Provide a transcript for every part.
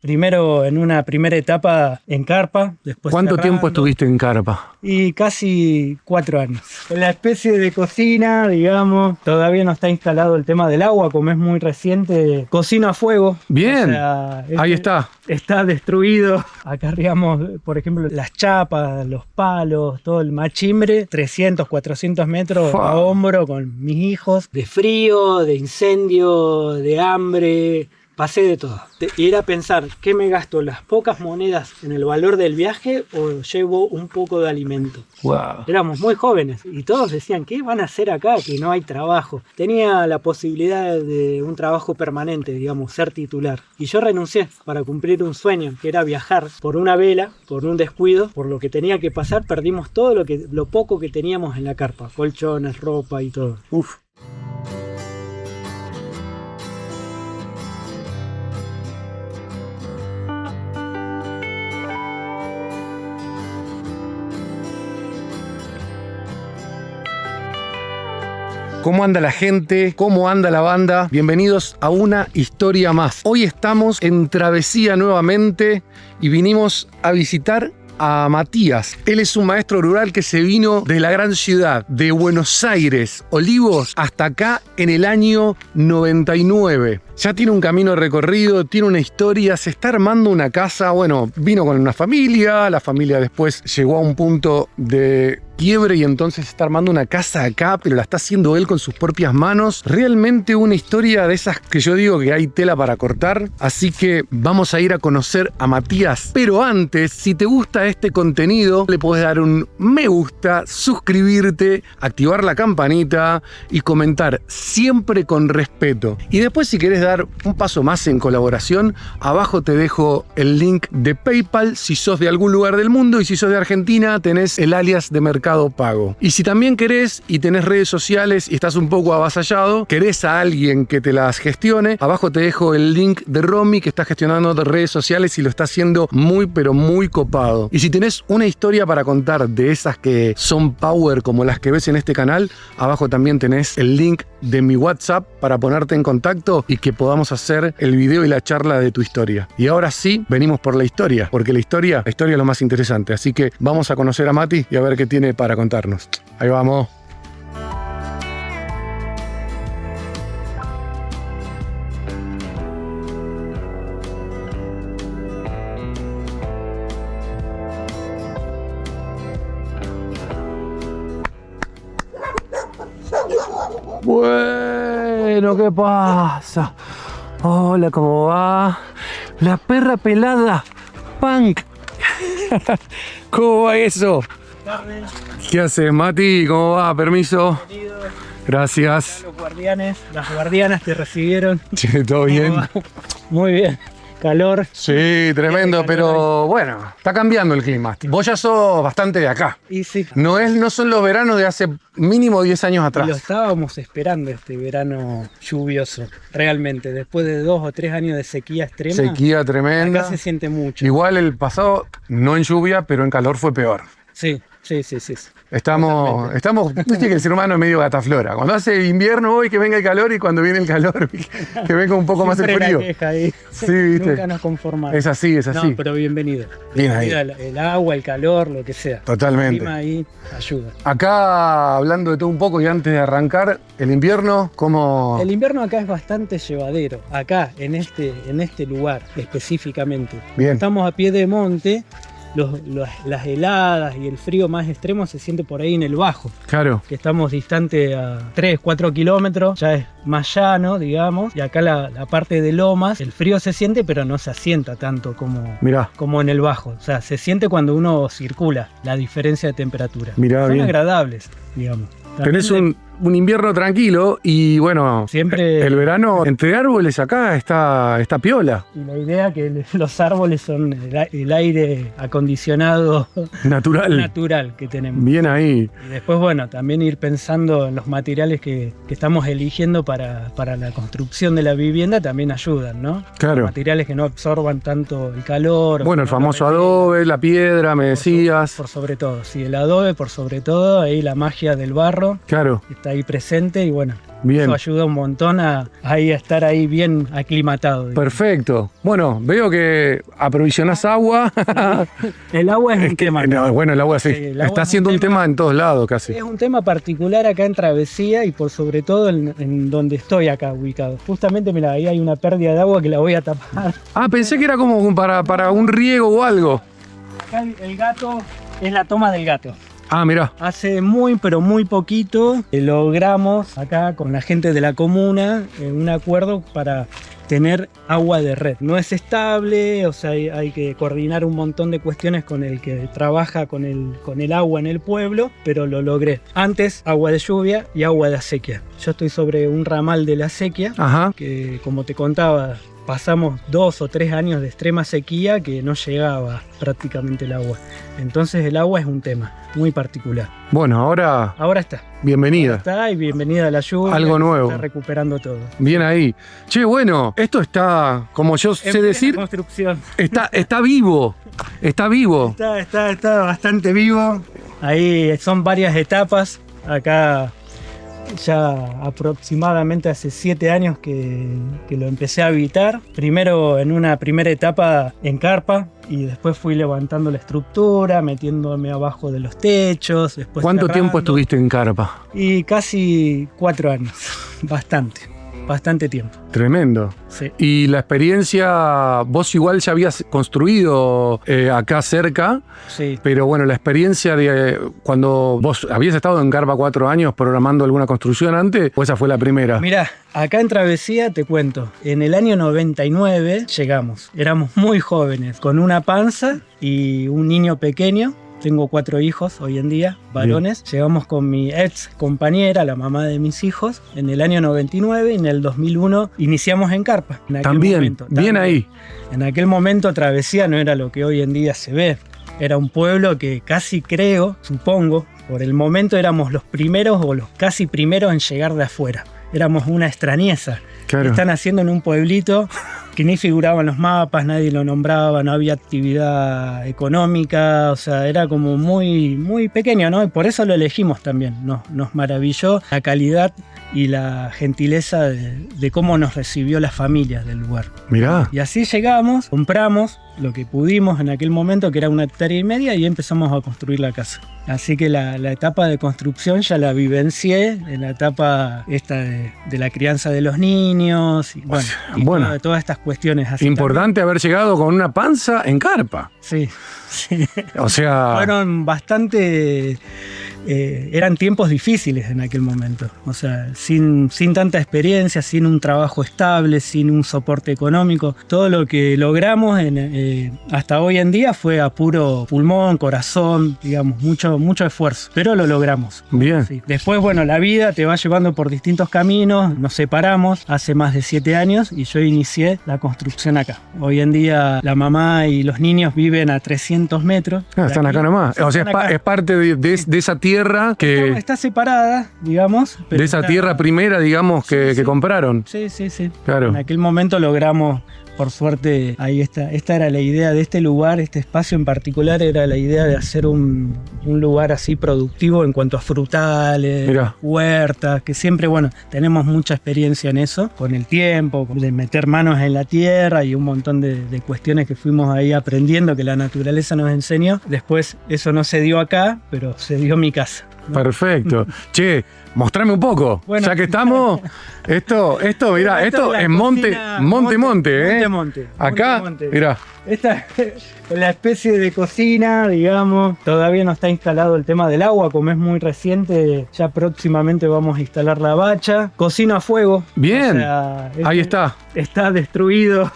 Primero, en una primera etapa en carpa, después ¿Cuánto cerrando, tiempo estuviste en carpa? y casi 4 años. La especie de cocina, digamos, todavía no está instalado el tema del agua, como es muy reciente. Cocino a fuego. Bien, O sea, ahí está. Está destruido. Acá arriamos, por ejemplo, las chapas, los palos, todo el machimbre, 300, 400 metros Fua. a hombro con mis hijos, de frío, de incendio, de hambre. Pasé de todo. Y era pensar, ¿qué me gasto? ¿Las pocas monedas en el valor del viaje o llevo un poco de alimento? Wow. Éramos muy jóvenes y todos decían, ¿qué van a hacer acá? Que no hay trabajo. Tenía la posibilidad de un trabajo permanente, digamos, ser titular. Y yo renuncié para cumplir un sueño, que era viajar por una vela, por un descuido, por lo que tenía que pasar, perdimos todo lo poco que teníamos en la carpa, colchones, ropa y todo. Uf. ¿Cómo anda la gente? ¿Cómo anda la banda? Bienvenidos a una historia más. Hoy estamos en travesía nuevamente y vinimos a visitar a Matías. Él es un maestro rural que se vino de la gran ciudad de Buenos Aires, Olivos, hasta acá en el año 99. Ya tiene un camino recorrido, tiene una historia, se está armando una casa. Bueno, vino con una familia, la familia después llegó a un punto de quiebre y entonces está armando una casa acá, pero la está haciendo él con sus propias manos. Realmente una historia de esas que yo digo que hay tela para cortar. Así que vamos a ir a conocer a Matías. Pero antes, si te gusta este contenido, le podés dar un me gusta, suscribirte, activar la campanita y comentar siempre con respeto. Y después, si querés dar un paso más en colaboración, abajo te dejo el link de PayPal si sos de algún lugar del mundo, y si sos de Argentina tenés el alias de Mercado Pago. Y si también querés y tenés redes sociales y estás un poco avasallado, querés a alguien que te las gestione, abajo te dejo el link de Romy, que está gestionando redes sociales y lo está haciendo muy pero muy copado. Y si tenés una historia para contar de esas que son power como las que ves en este canal, abajo también tenés el link de mi WhatsApp para ponerte en contacto y que podamos hacer el video y la charla de tu historia. Y ahora sí, venimos por la historia, porque la historia es lo más interesante. Así que vamos a conocer a Mati y a ver qué tiene para contarnos. Ahí vamos. Bueno, ¿qué pasa? Hola, ¿cómo va? La perra pelada, punk. ¿Cómo va eso? Tarde, ¿Qué haces, Mati? ¿Cómo va? Permiso. bienvenido. Gracias. Los guardianes, las guardianas te recibieron. Che, ¿todo bien? Muy bien. Calor. Sí, tremendo, pero bueno, está cambiando el clima. Vos ya sos bastante de acá. Y sí, No son los veranos de hace mínimo 10 años lo atrás. estábamos esperando este verano lluvioso. Realmente, después de 2 o 3 años de sequía extrema, Sequía tremenda. acá se siente mucho. Igual el pasado, no en lluvia, pero en calor fue peor. Sí. Estamos, viste que el ser humano es medio gataflora. Cuando hace invierno hoy que venga el calor, y cuando viene el calor que venga un poco más el Siempre frío. la queja ahí. Sí, viste. Nunca nos conformamos. Es así, es así. No, pero bienvenido. Bien ahí. Bienvenido el agua, el calor, lo que sea. Totalmente. El clima ahí ayuda. Acá, hablando de todo un poco y antes de arrancar, el invierno, ¿cómo? El invierno acá es bastante llevadero. Acá, en este lugar específicamente. Bien. Estamos a pie de monte. Las heladas y el frío más extremo se siente por ahí en el bajo, Claro. que estamos distante a 3, 4 kilómetros, ya es más llano, digamos, y acá la parte de lomas, el frío se siente, pero no se asienta tanto Mirá. como en el bajo. O sea, se siente cuando uno circula, la diferencia de temperatura. Mirá, Son bien. agradables, digamos. Tenés un invierno tranquilo y bueno, Siempre- el verano entre árboles acá está piola, Y la idea que los árboles son el aire acondicionado natural que tenemos. Bien ahí. Y después, bueno, también ir pensando en los materiales que estamos eligiendo para la construcción de la vivienda también ayudan, ¿no? Claro. Materiales que no absorban tanto el calor. Bueno, el que no famoso lo retienen. adobe, la piedra, me decías. Por sobre todo, sí, el adobe por sobre todo, ahí la magia del barro. Claro. está ahí presente y bueno, Bien. eso ayuda un montón a estar ahí bien aclimatado. Perfecto. Bueno, veo que aprovisionás agua. El agua es un tema. No, bueno, el agua sí. Sí, el agua Está es siendo un un tema en todos lados casi. Es un tema particular acá en Travesía y por sobre todo en donde estoy acá ubicado. Justamente, mira, ahí hay una pérdida de agua que la voy a tapar. Ah, pensé que era como para un riego o algo. Acá el gato es la toma del gato. Ah, mirá. Hace muy, pero muy poquito logramos acá con la gente de la comuna un acuerdo para tener agua de red. No es estable, o sea, hay que coordinar un montón de cuestiones con el que trabaja con el agua en el pueblo, pero lo logré. Antes, agua de lluvia y agua de acequia. Yo estoy sobre un ramal de la acequia, Ajá. que como te contaba, pasamos 2 o 3 años de extrema sequía que no llegaba prácticamente el agua. Entonces el agua es un tema muy particular. Bueno, ahora Ahora está. bienvenida. Está y bienvenida a la lluvia. Algo nuevo. Está recuperando todo. Bien ahí. Che, bueno, esto está, como yo sé En decir, plena construcción. está vivo. Está vivo. Está bastante vivo. Ahí son varias etapas. Acá ya aproximadamente hace 7 años que lo empecé a habitar. Primero en una primera etapa en carpa y después fui levantando la estructura, metiéndome abajo de los techos. Después ¿Cuánto cerrando. tiempo estuviste en carpa? Y casi 4 años. Bastante tiempo. Tremendo. Sí. Y la experiencia, vos igual ya habías construido acá cerca, Sí. pero bueno, la experiencia de cuando vos habías estado en carpa 4 años programando alguna construcción antes, o esa fue la primera. Mirá, acá en Travesía te cuento, en el año 99 llegamos, éramos muy jóvenes, con una panza y un niño pequeño. Tengo 4 hijos hoy en día, varones. Llegamos con mi ex compañera, la mamá de mis hijos, en el año 99 y en el 2001 iniciamos en carpa. En aquel También, momento, bien ahí. En aquel momento Travesía no era lo que hoy en día se ve. Era un pueblo que casi creo, supongo, por el momento éramos los primeros o los casi primeros en llegar de afuera. Éramos una extrañeza. Claro. ¿Qué están haciendo en un pueblito que ni figuraba en los mapas, nadie lo nombraba, no había actividad económica? O sea, era como muy, muy pequeño, ¿no? Y por eso lo elegimos también. Nos maravilló la calidad y la gentileza de cómo nos recibió las familias del lugar. Mirá. Y así llegamos, compramos lo que pudimos en aquel momento, que era 1,5 hectáreas, y empezamos a construir la casa. Así que la etapa de construcción ya la vivencié, en la etapa esta de la crianza de los niños, y Bueno. todas estas cuestiones así. Importante haber llegado con una panza en carpa. Sí. O sea, Fueron bastante... eran tiempos difíciles en aquel momento, o sea, sin tanta experiencia, sin un trabajo estable, sin un soporte económico. Todo lo que logramos hasta hoy en día fue a puro pulmón, corazón, digamos, mucho esfuerzo, pero lo logramos. bien. Sí. Después, bueno, la vida te va llevando por distintos caminos, nos separamos hace más de 7 años y yo inicié la construcción acá. Hoy en día la mamá y los niños viven a 300 metros. Ah, están acá nomás. O sea, es parte de esa tierra que... Está separada, digamos. Pero De esa está- tierra primera, digamos, que Sí. compraron. Sí. Claro. En aquel momento logramos, por suerte, ahí está. Esta era la idea de este lugar, este espacio en particular, era la idea de hacer un lugar así productivo en cuanto a frutales, Mirá. huertas, que siempre, bueno, tenemos mucha experiencia en eso, con el tiempo, de meter manos en la tierra y un montón de cuestiones que fuimos ahí aprendiendo, que la naturaleza nos enseñó. Después eso no se dio acá, pero se dio en mi casa, ¿no? Perfecto. Che, mostrame un poco. Bueno. Ya que estamos, esto, mirá, esto la es monte, cocina- ¿eh? Monte. Acá, Monte. mirá. Esta es la especie de cocina, digamos. Todavía no está instalado el tema del agua, como es muy reciente. Ya próximamente vamos a instalar la bacha. Cocina a fuego. Bien. O sea, Ahí está. Está destruido.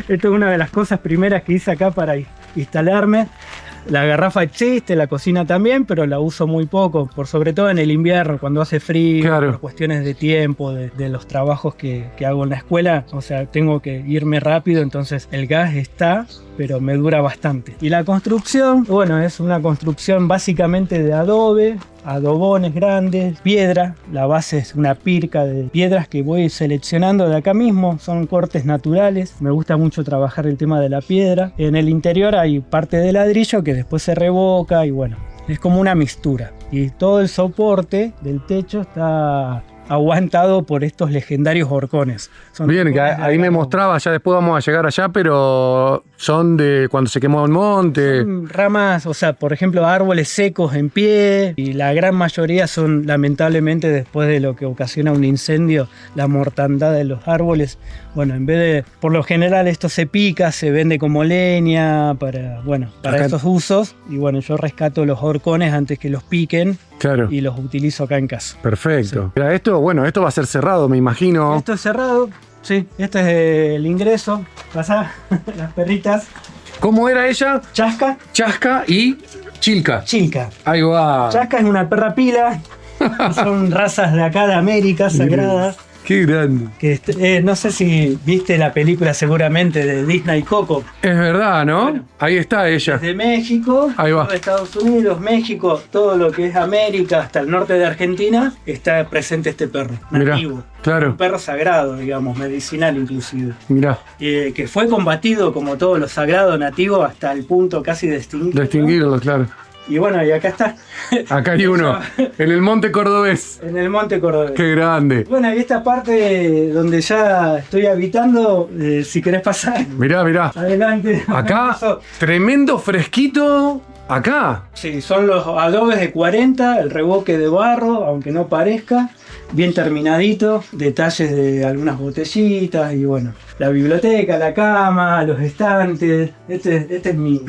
Esto es una de las cosas primeras que hice acá para instalarme. La garrafa existe, la cocina también, pero la uso muy poco, por sobre todo en el invierno, cuando hace frío, Claro. por cuestiones de tiempo, de los trabajos que hago en la escuela. O sea, tengo que irme rápido, entonces el gas está, pero me dura bastante. Y la construcción, bueno, es una construcción básicamente de adobe, adobones grandes, piedra. La base es una pirca de piedras que voy seleccionando de acá mismo, son cortes naturales. Me gusta mucho trabajar el tema de la piedra. En el interior hay parte de ladrillo que después se revoca y bueno, Es como una mixtura. Y todo el soporte del techo está aguantado por estos legendarios horcones. Son Bien, que horcones de ahí me agave. mostraba, ya después vamos a llegar allá, pero son de cuando se quemó el monte. Son ramas, o sea, por ejemplo, árboles secos en pie, y la gran mayoría son, lamentablemente, después de lo que ocasiona un incendio, la mortandad de los árboles. Bueno, en vez de, por lo general esto se pica, se vende como leña para Acá- estos usos, y bueno, yo rescato los horcones antes que los piquen Claro, y los utilizo acá en casa. perfecto. Mira, esto va a ser cerrado, me imagino. Esto es cerrado, sí, este es el ingreso. Pasá, las perritas. ¿Cómo era ella? Chasca, Chasca y Chilca. Chilca. Ahí va. Chasca es una perra pila. Son razas de acá de América, sagradas. Qué grande. Que no sé si viste la película seguramente de Disney Coco. Es verdad, ¿no? Bueno. Ahí está ella. Desde México, Ahí va. todo Estados Unidos, México, todo lo que es América, hasta el norte de Argentina, está presente este perro, Mirá, nativo. claro. Un perro sagrado, digamos, medicinal inclusive. Mirá, Que fue combatido como todo lo sagrado nativo hasta el punto casi de distinguirlo, claro. Y bueno, y acá está. Acá hay uno, en el Monte Cordobés. En el Monte Cordobés. Qué grande. Bueno, y esta parte donde ya estoy habitando, si querés pasar, Mirá, mirá. adelante. Acá, tremendo fresquito. Acá. Sí, son los adobes de 40, el revoque de barro, aunque no parezca, bien terminadito, detalles de algunas botellitas y bueno, la biblioteca, la cama, los estantes. Este es mi.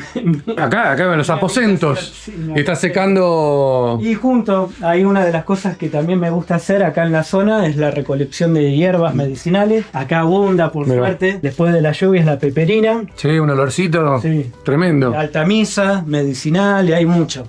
Acá en los aposentos. Sí, mi Está habitación. secando. Y junto, hay una de las cosas que también me gusta hacer acá en la zona, es la recolección de hierbas medicinales. Acá abunda, por Mirá. suerte. Después de la lluvia es la peperina. Sí, un olorcito Sí. tremendo. Alta misa, medicinal, y hay mucho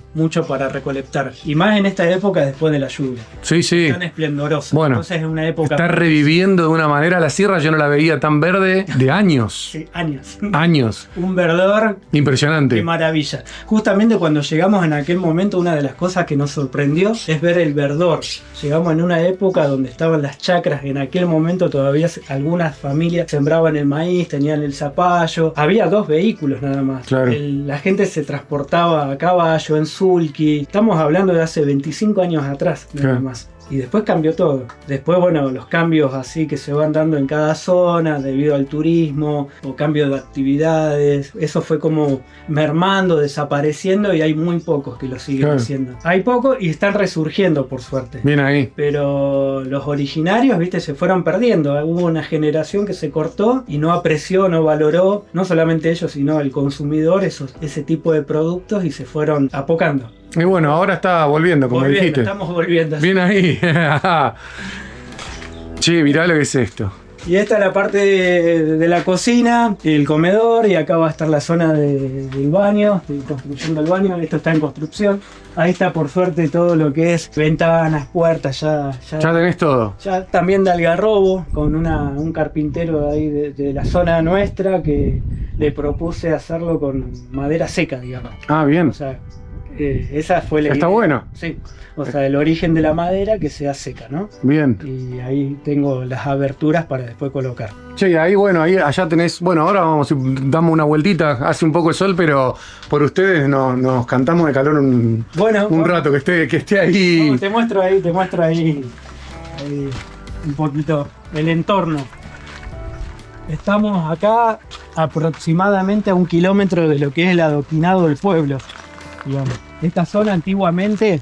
para recolectar. Y más en esta época después de la lluvia. Sí, sí. Tan esplendorosa. Bueno, Entonces es una época. Está reviviendo de una manera la sierra. Yo no la veía tan verde de años. Sí, años. Años. Un verdor. Impresionante. Qué maravilla. Justamente cuando llegamos en aquel momento, una de las cosas que nos sorprendió es ver el verdor. Llegamos en una época donde estaban las chacras. En aquel momento todavía algunas familias sembraban el maíz, tenían el zapallo. Había 2 vehículos nada más. Claro. La gente se transportaba a caballo, en sulky. Estamos hablando de hace 25 años atrás, nada Claro. más. Y después cambió todo. Después, bueno, los cambios así que se van dando en cada zona debido al turismo o cambio de actividades. Eso fue como mermando, desapareciendo y hay muy pocos que lo siguen Claro. haciendo. Hay pocos y están resurgiendo por suerte. Bien ahí. Pero los originarios, viste, se fueron perdiendo. Hubo una generación que se cortó y no apreció, no valoró, no solamente ellos, sino el consumidor, ese tipo de productos y se fueron apocando. Y bueno, ahora está volviendo, como Volviendo, dijiste. estamos volviendo. Bien ahí. Che, mirá lo que es esto. Y esta es la parte de la cocina, el comedor, y acá va a estar la zona del baño, estoy construyendo el baño, esto está en construcción. Ahí está por suerte todo lo que es ventanas, puertas, Ya tenés todo. ya también de algarrobo, con un carpintero ahí de la zona nuestra que le propuse hacerlo con madera seca, digamos. Ah, bien. O sea, esa fue la Está idea. bueno. Sí, o sea, el origen de la madera que sea seca, ¿no? Bien. Y ahí tengo las aberturas para después colocar. Che, y ahí, bueno, ahí allá tenés. Bueno, ahora damos una vueltita. Hace un poco de sol, pero por ustedes nos cantamos de calor un Bueno, rato, que esté ahí. te muestro ahí un poquito el entorno. Estamos acá aproximadamente a 1 kilómetro de lo que es el adoquinado del pueblo, digamos. Esta zona antiguamente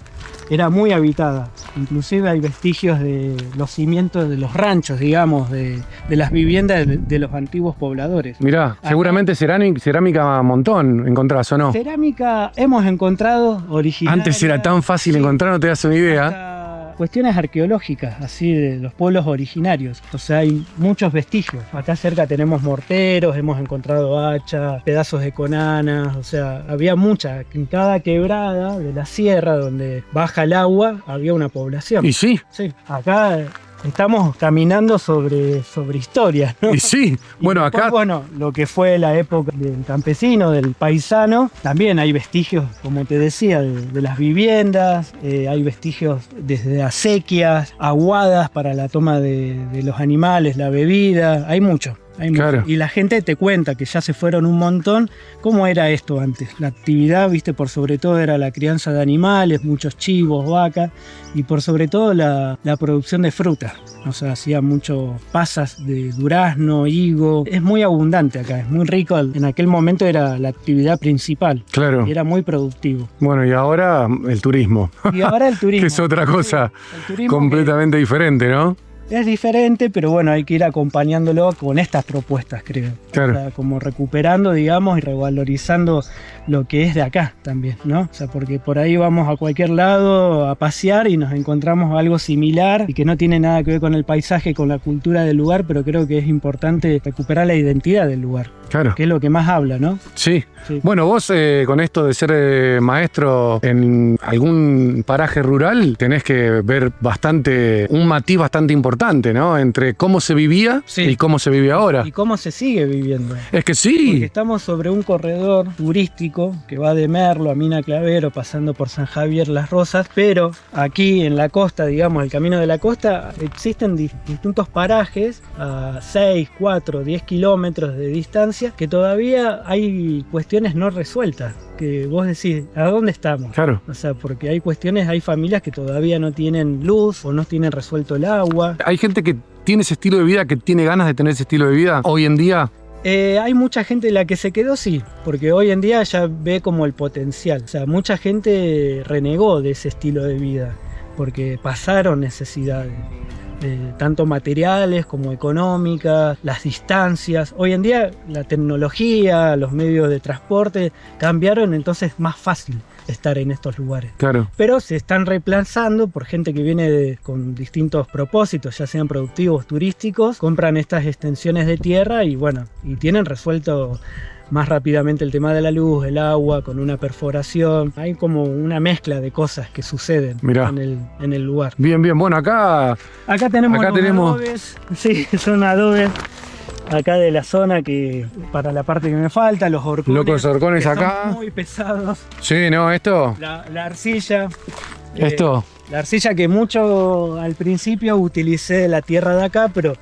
era muy habitada, inclusive hay vestigios de los cimientos de los ranchos, digamos, de las viviendas de los antiguos pobladores. Mirá, seguramente cerámica montón encontrás, ¿o no? Cerámica hemos encontrado original. Antes era tan fácil encontrar, no te das una idea. Cuestiones arqueológicas, así de los pueblos originarios. O sea, hay muchos vestigios. Acá cerca tenemos morteros, hemos encontrado hachas, pedazos de conanas. O sea, había mucha. En cada quebrada de la sierra donde baja el agua, había una población. Y sí, Sí, acá estamos caminando sobre historia, ¿no? y sí. Y Bueno, después, acá. bueno, lo que fue la época del campesino, del paisano, también hay vestigios, como te decía, de las viviendas, hay vestigios desde acequias, aguadas para la toma de los animales, la bebida, hay mucho. Claro. Y la gente te cuenta que ya se fueron un montón. ¿Cómo era esto antes? La actividad, viste, por sobre todo era la crianza de animales, muchos chivos, vacas, y por sobre todo la producción de fruta. O sea, hacía mucho pasas de durazno, higo. Es muy abundante acá, es muy rico. En aquel momento era la actividad principal. Claro. Y era muy productivo. Bueno, y ahora el turismo. Y ahora el turismo. Que es otra cosa El turismo completamente diferente, ¿no? es diferente, pero bueno, hay que ir acompañándolo con estas propuestas, creo. Claro. O sea, como recuperando, digamos, y revalorizando lo que es de acá también, ¿no? O sea, porque por ahí vamos a cualquier lado a pasear y nos encontramos algo similar y que no tiene nada que ver con el paisaje, con la cultura del lugar, pero creo que es importante recuperar la identidad del lugar. Claro. Que es lo que más habla, ¿no? Sí. Sí. Bueno, vos con esto de ser maestro en algún paraje rural, tenés que ver un matiz bastante importante, ¿no? Entre cómo se vivía Sí. y cómo se vive ahora. Y cómo se sigue viviendo. Es que Porque sí. estamos sobre un corredor turístico que va de Merlo a Mina Clavero, pasando por San Javier, Las Rosas, pero aquí en la costa, digamos, el camino de la costa, existen distintos parajes a 6, 4, 10 kilómetros de distancia que todavía hay cuestiones no resueltas, que vos decís, ¿a dónde estamos? Claro. O sea, porque hay familias que todavía no tienen luz o no tienen resuelto el agua. Hay gente que tiene ese estilo de vida, que tiene ganas de tener ese estilo de vida hoy en día. Hay mucha gente la que se quedó, sí, porque hoy en día ya ve como el potencial. O sea, mucha gente renegó de ese estilo de vida, porque pasaron necesidades, tanto materiales como económicas, las distancias. Hoy en día la tecnología, los medios de transporte cambiaron, entonces es más fácil estar en estos lugares. Claro. Pero se están reemplazando por gente que viene con distintos propósitos, ya sean productivos, turísticos, compran estas extensiones de tierra y bueno, y tienen resuelto más rápidamente el tema de la luz, el agua, con una perforación. Hay como una mezcla de cosas que suceden Mirá. en el lugar. Bien, bien. Bueno, acá Tenemos Acá los tenemos- adobes. Sí, son adobes acá de la zona que para la parte que me falta, los horcones. Locos horcones que acá. son muy pesados. Sí, no, esto. La arcilla. Esto. La arcilla que mucho al principio utilicé la tierra de acá, pero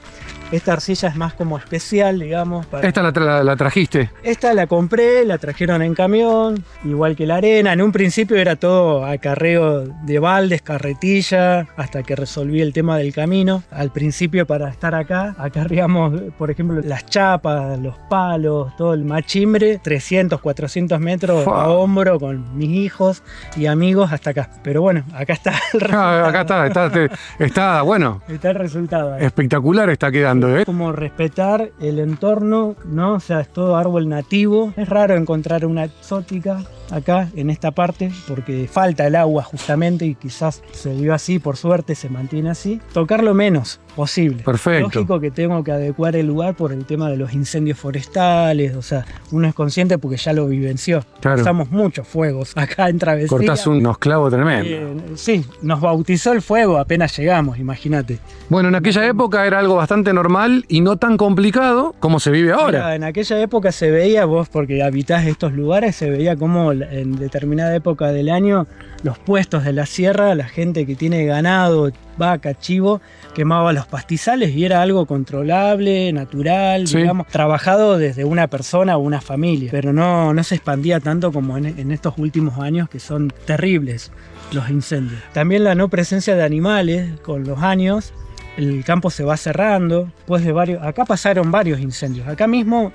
esta arcilla es más como especial, digamos. Esta la trajiste. Esta la compré, la trajeron en camión, igual que la arena. En un principio era todo acarreo de baldes, carretilla, hasta que resolví el tema del camino. Al principio, para estar acá, acarreamos, por ejemplo, las chapas, los palos, todo el machimbre, 300, 400 metros Fua. a hombro con mis hijos y amigos hasta acá. Pero bueno, acá está el resultado. Acá está, bueno, Está el resultado ahí. espectacular está quedando, ¿eh? Como respetar el entorno, ¿no? O sea, es todo árbol nativo. Es raro encontrar una exótica acá en esta parte porque falta el agua justamente y quizás se dio así, por suerte se mantiene así. Tocar lo menos posible. Perfecto. Lógico que tengo que adecuar el lugar por el tema de los incendios forestales, o sea, uno es consciente porque ya lo vivenció. Claro. Usamos muchos fuegos acá en Travesía. Cortás unos clavos tremendos. Sí, nos bautizó el fuego apenas llegamos, imagínate. Bueno, en aquella época era algo bastante normal y no tan complicado como se vive ahora. Mira, en aquella época se veía, vos porque habitás estos lugares, se veía como en determinada época del año los puestos de la sierra, la gente que tiene ganado, vaca, chivo, quemaba los pastizales y era algo controlable, natural, Sí. digamos, trabajado desde una persona o una familia, pero no se expandía tanto como en estos últimos años que son terribles los incendios. También la no presencia de animales con los años. El campo se va cerrando, después de acá pasaron varios incendios. Acá mismo,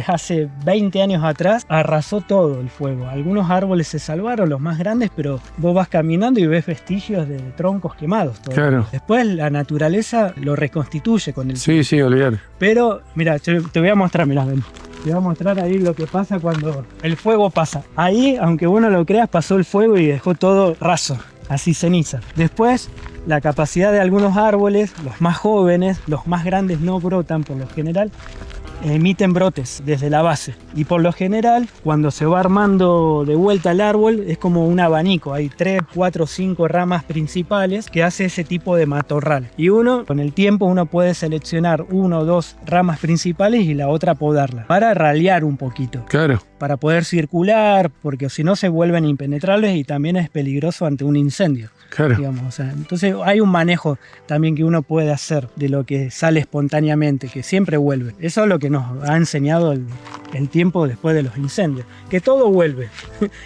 hace 20 años atrás, arrasó todo el fuego. Algunos árboles se salvaron, los más grandes, pero vos vas caminando y ves vestigios de troncos quemados. Todo. Claro. Después la naturaleza lo reconstituye con el Sí, sí, olvidar. Pero, mira, te voy a mostrar, mirá, ven. Te voy a mostrar ahí lo que pasa cuando el fuego pasa. Ahí, aunque vos no lo creas, pasó el fuego y dejó todo raso, así ceniza. Después, la capacidad de algunos árboles, los más jóvenes, los más grandes no brotan por lo general, emiten brotes desde la base. Y por lo general, cuando se va armando de vuelta el árbol, es como un abanico. Hay 3, 4, 5 ramas principales que hace ese tipo de matorral. Y con el tiempo, uno puede seleccionar 1 o 2 ramas principales y la otra podarla para ralear un poquito. Claro. para poder circular, porque si no se vuelven impenetrables y también es peligroso ante un incendio. Claro. Digamos, o sea, entonces hay un manejo también que uno puede hacer de lo que sale espontáneamente, que siempre vuelve. Eso es lo que nos ha enseñado el tiempo después de los incendios, que todo vuelve.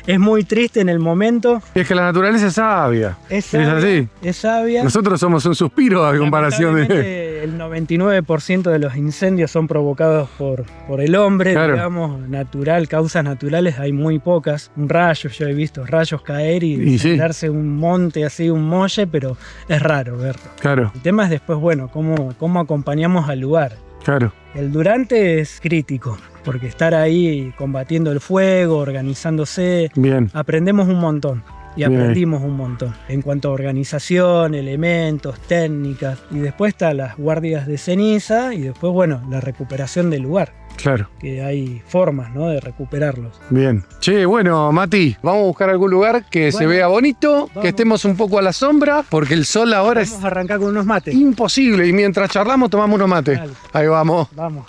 Es muy triste en el momento. Es que la naturaleza es sabia. Es sabia, así. Es sabia. Nosotros somos un suspiro a comparación de... El 99% de los incendios son provocados por el hombre, claro. Digamos, natural, causas naturales hay muy pocas. Un rayo, yo he visto rayos caer y darse un monte así, un molle, pero es raro verlo. Claro. El tema es después, bueno, cómo acompañamos al lugar. Claro. El durante es crítico, porque estar ahí combatiendo el fuego, organizándose, bien. Aprendemos un montón. Y aprendimos un montón en cuanto a organización, elementos, técnicas. Y después están las guardias de ceniza y después, bueno, la recuperación del lugar. Claro. Que hay formas, ¿no?, de recuperarlos. Bien. Che, bueno, Mati, vamos a buscar algún lugar que se vea bonito, que estemos un poco a la sombra, porque el sol ahora vamos a arrancar con unos mates. Imposible. Y mientras charlamos, tomamos unos mates. Dale. Ahí vamos. Vamos.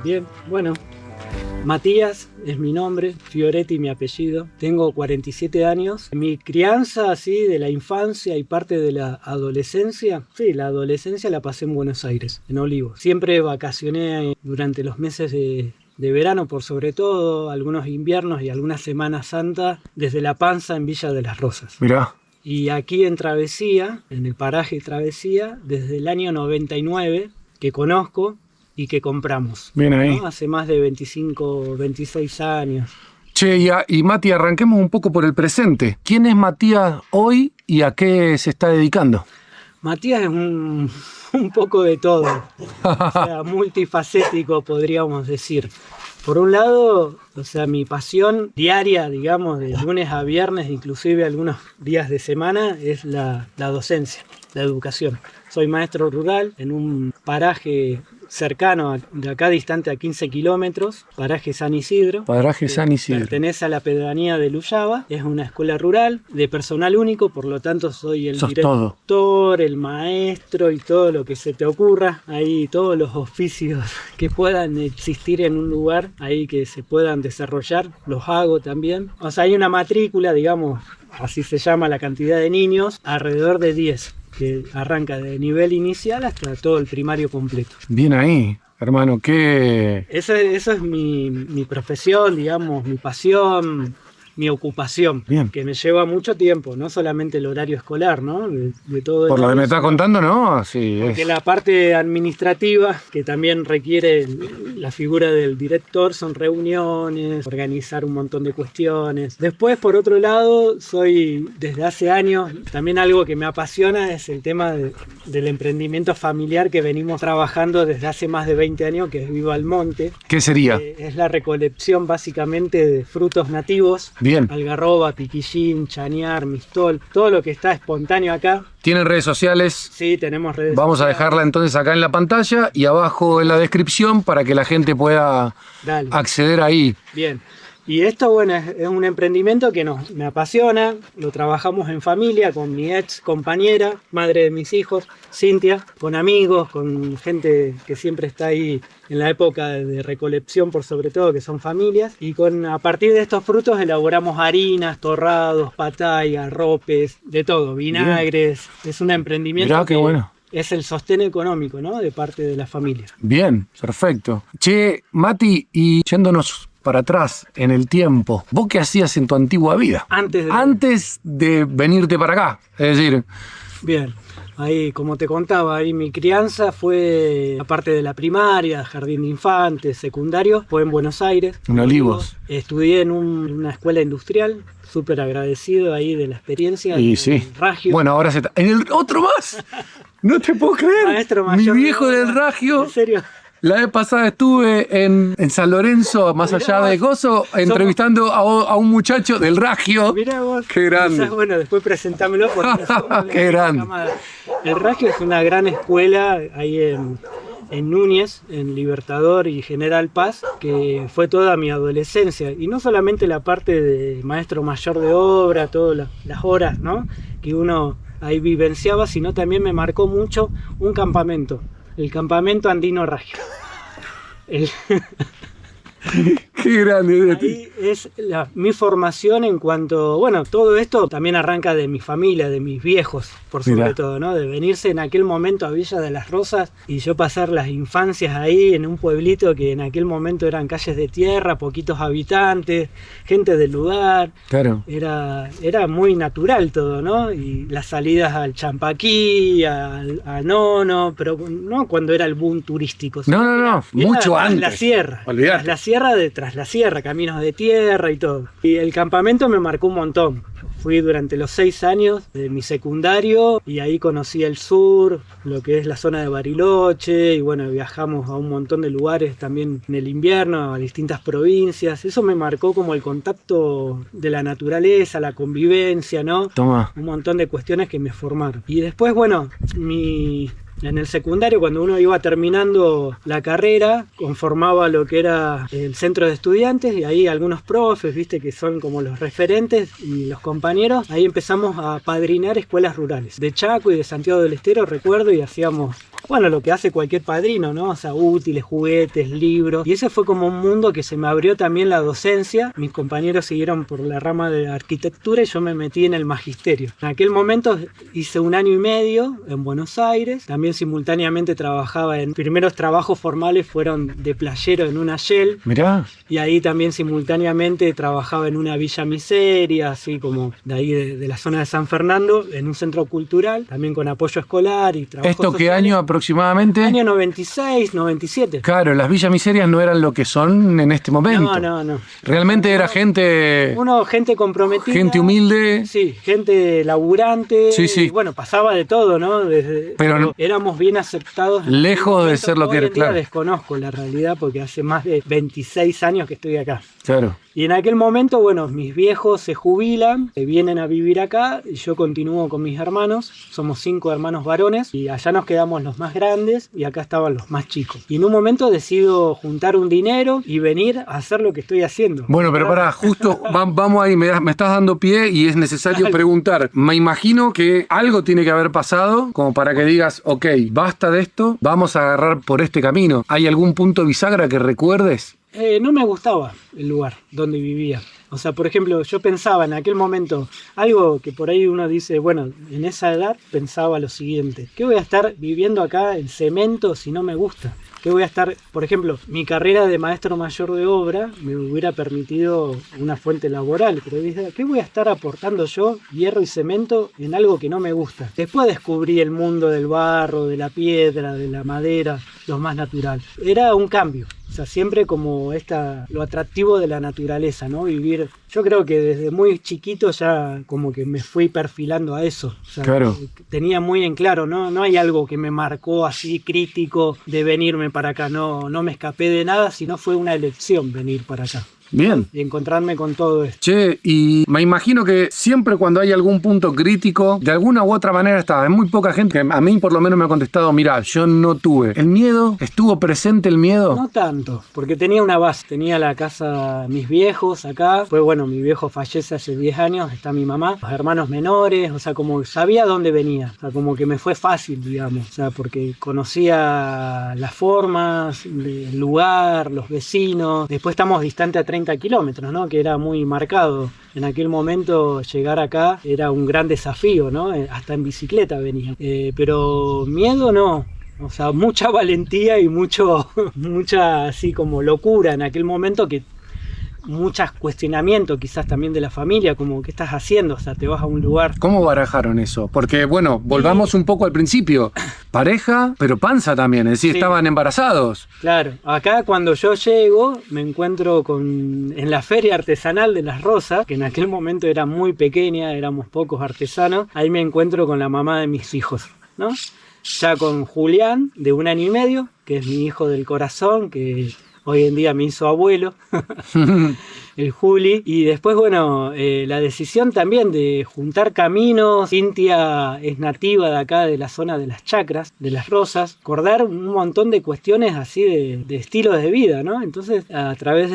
Bien, bueno. Matías es mi nombre, Fioretti mi apellido, tengo 47 años. Mi crianza así de la infancia y parte de la adolescencia, sí, la adolescencia la pasé en Buenos Aires, en Olivos. Siempre vacacioné durante los meses de verano por sobre todo, algunos inviernos y algunas Semanas Santas desde La Panza en Villa de las Rosas. Mirá. Y aquí en Travesía, en el paraje Travesía, desde el año 99 que conozco y que compramos. Bien ahí. ¿No? Hace más de 25, 26 años. Che, y Mati, arranquemos un poco por el presente. ¿Quién es Matías hoy y a qué se está dedicando? Matías es un poco de todo, o sea, multifacético podríamos decir. Por un lado, o sea, mi pasión diaria, digamos, de lunes a viernes, inclusive algunos días de semana, es la docencia, la educación. Soy maestro rural en un paraje cercano, de acá distante a 15 kilómetros, paraje San Isidro. Paraje San Isidro. Pertenece a la pedanía de Luyaba, es una escuela rural de personal único, por lo tanto soy el director, todo. El maestro y todo lo que se te ocurra, ahí todos los oficios que puedan existir en un lugar, ahí que se puedan desarrollar, los hago también. O sea, hay una matrícula, digamos, así se llama la cantidad de niños, alrededor de 10. Que arranca de nivel inicial hasta todo el primario completo. Bien ahí, hermano, ¿qué? Eso es mi profesión, digamos, mi pasión, mi ocupación, bien, que me lleva mucho tiempo, no solamente el horario escolar, ¿no? De todo por lo que me estás contando, ¿no? Sí, porque la parte administrativa, que también requiere la figura del director, son reuniones, organizar un montón de cuestiones. Después, por otro lado, soy desde hace años, también algo que me apasiona es el tema del emprendimiento familiar que venimos trabajando desde hace más de 20 años, que es Viva al Monte. ¿Qué sería? Es la recolección básicamente de frutos nativos. Bien. Algarroba, piquillín, chañar, mistol, todo lo que está espontáneo acá. ¿Tienen redes sociales? Sí, tenemos redes Vamos sociales. A dejarla entonces acá en la pantalla y abajo en la descripción para que la gente pueda acceder ahí. Bien. Y esto, bueno, es un emprendimiento que me apasiona, lo trabajamos en familia, con mi ex compañera, madre de mis hijos, Cintia, con amigos, con gente que siempre está ahí en la época de recolección, por sobre todo, que son familias, y a partir de estos frutos elaboramos harinas, torrados, patay, arropes, de todo, vinagres. Bien. Es un emprendimiento. Mirá, qué bueno. Es el sostén económico, ¿no?, de parte de la familia. Bien, perfecto. Che, Mati, y yéndonos para atrás en el tiempo, ¿vos qué hacías en tu antigua vida? Antes de venirte para acá, es decir... Bien, ahí como te contaba, ahí mi crianza fue, aparte de la primaria, jardín de infantes, secundario, fue en Buenos Aires. En Olivos. Estudié en una escuela industrial, súper agradecido ahí de la experiencia. Y sí. Ragio. Bueno, ahora ¿en el otro más? No te puedo creer. Maestro mayor. Mi viejo del Ragio. ¿En serio? La vez pasada estuve en San Lorenzo, más allá de Gozo, entrevistando a un muchacho del Ragio. Mirá vos. Qué grande. Quizás, bueno, después presentámelo. Qué grande. El Ragio es una gran escuela ahí en Núñez, en Libertador y General Paz, que fue toda mi adolescencia. Y no solamente la parte de maestro mayor de obra, todas las horas, ¿no?, que uno ahí vivenciaba, sino también me marcó mucho un campamento. El campamento andino Ragio. Qué grande. Ahí es mi formación en cuanto, bueno, todo esto también arranca de mi familia, de mis viejos, por sobre todo, ¿no? De venirse en aquel momento a Villa de las Rosas y yo pasar las infancias ahí en un pueblito que en aquel momento eran calles de tierra, poquitos habitantes, gente del lugar. Claro. Era muy natural todo, ¿no? Y las salidas al Champaquí, a Nono, pero no cuando era el boom turístico. No, mucho antes. La sierra. Olvidate. Tras la sierra, caminos de tierra y todo. Y el campamento me marcó un montón. Fui durante los 6 años de mi secundario y ahí conocí el sur, lo que es la zona de Bariloche, y bueno, viajamos a un montón de lugares también en el invierno, a distintas provincias. Eso me marcó como el contacto de la naturaleza, la convivencia, ¿no? Toma. Un montón de cuestiones que me formaron. Y después, bueno, en el secundario, cuando uno iba terminando la carrera, conformaba lo que era el centro de estudiantes y ahí algunos profes, viste, que son como los referentes y los compañeros, ahí empezamos a padrinar escuelas rurales. De Chaco y de Santiago del Estero, recuerdo, y hacíamos, bueno, lo que hace cualquier padrino, ¿no? O sea, útiles, juguetes, libros. Y ese fue como un mundo que se me abrió también la docencia. Mis compañeros siguieron por la rama de arquitectura y yo me metí en el magisterio. En aquel momento hice 1 año y medio en Buenos Aires. También simultáneamente trabajaba primeros trabajos formales fueron de playero en una Shell. Mirá. Y ahí también simultáneamente trabajaba en una Villa Miseria, así como de ahí de la zona de San Fernando, en un centro cultural, también con apoyo escolar y trabajo ¿Esto qué sociales. año aproximadamente? Año 96, 97. Claro, las villas miserias no eran lo que son en este momento. No. Realmente era gente comprometida. gente humilde. Sí, gente laburante. Sí. Y bueno, pasaba de todo, ¿no? Pero éramos bien aceptados. Lejos de ser lo que era, claro. Desconozco la realidad porque hace más de 26 años que estoy acá. Claro. Y en aquel momento, bueno, mis viejos se jubilan, vienen a vivir acá y yo continúo con mis hermanos. Somos 5 hermanos varones y allá nos quedamos los más grandes y acá estaban los más chicos. Y en un momento decido juntar un dinero y venir a hacer lo que estoy haciendo. Bueno, pero pará, justo vamos ahí, me estás dando pie y es necesario preguntar. Me imagino que algo tiene que haber pasado como para que digas, ok, basta de esto, vamos a agarrar por este camino. ¿Hay algún punto bisagra que recuerdes? No me gustaba el lugar donde vivía. O sea, por ejemplo, yo pensaba en aquel momento, algo que por ahí uno dice, bueno, en esa edad pensaba lo siguiente: ¿qué voy a estar viviendo acá en cemento si no me gusta? ¿Qué voy a estar, por ejemplo, mi carrera de maestro mayor de obra me hubiera permitido una fuente laboral, pero dije, ¿qué voy a estar aportando yo, hierro y cemento, en algo que no me gusta? Después descubrí el mundo del barro, de la piedra, de la madera, lo más natural. Era un cambio. O sea, siempre como lo atractivo de la naturaleza, ¿no? Vivir. Yo creo que desde muy chiquito ya como que me fui perfilando a eso. O sea, claro. Tenía muy en claro, ¿no? No hay algo que me marcó así crítico de venirme para acá. No me escapé de nada, sino fue una elección venir para acá. Bien. Y encontrarme con todo esto. Che, y me imagino que siempre cuando hay algún punto crítico, de alguna u otra manera está. Hay muy poca gente que a mí por lo menos me ha contestado, mirá, yo no tuve. ¿El miedo? ¿Estuvo presente el miedo? No tanto, porque tenía una base. Tenía la casa, mis viejos acá. Pues bueno, mi viejo fallece hace 10 años, está mi mamá, los hermanos menores, o sea, como sabía dónde venía. O sea, como que me fue fácil, digamos. O sea, porque conocía las formas, el lugar, los vecinos. Después estamos distantes a 30 kilómetros, ¿no? Que era muy marcado. En aquel momento llegar acá era un gran desafío, ¿no? Hasta en bicicleta venía. Pero miedo no. O sea, mucha valentía y mucha así como locura en aquel momento, que muchos cuestionamientos quizás también de la familia, como ¿qué estás haciendo? O sea, te vas a un lugar. ¿Cómo barajaron eso? Porque bueno, volvamos un poco al principio. Pareja, pero panza también, es decir, sí. Estaban embarazados. Claro, acá cuando yo llego me encuentro en la feria artesanal de Las Rosas, que en aquel momento era muy pequeña, éramos pocos artesanos. Ahí me encuentro con la mamá de mis hijos, ¿no? Ya con Julián, de 1 año y medio, que es mi hijo del corazón, que hoy en día me hizo abuelo, el Juli. Y después, bueno, la decisión también de juntar caminos. Cintia es nativa de acá, de la zona de las Chacras, de Las Rosas. Acordar un montón de cuestiones así de estilos de vida, ¿no? Entonces, a través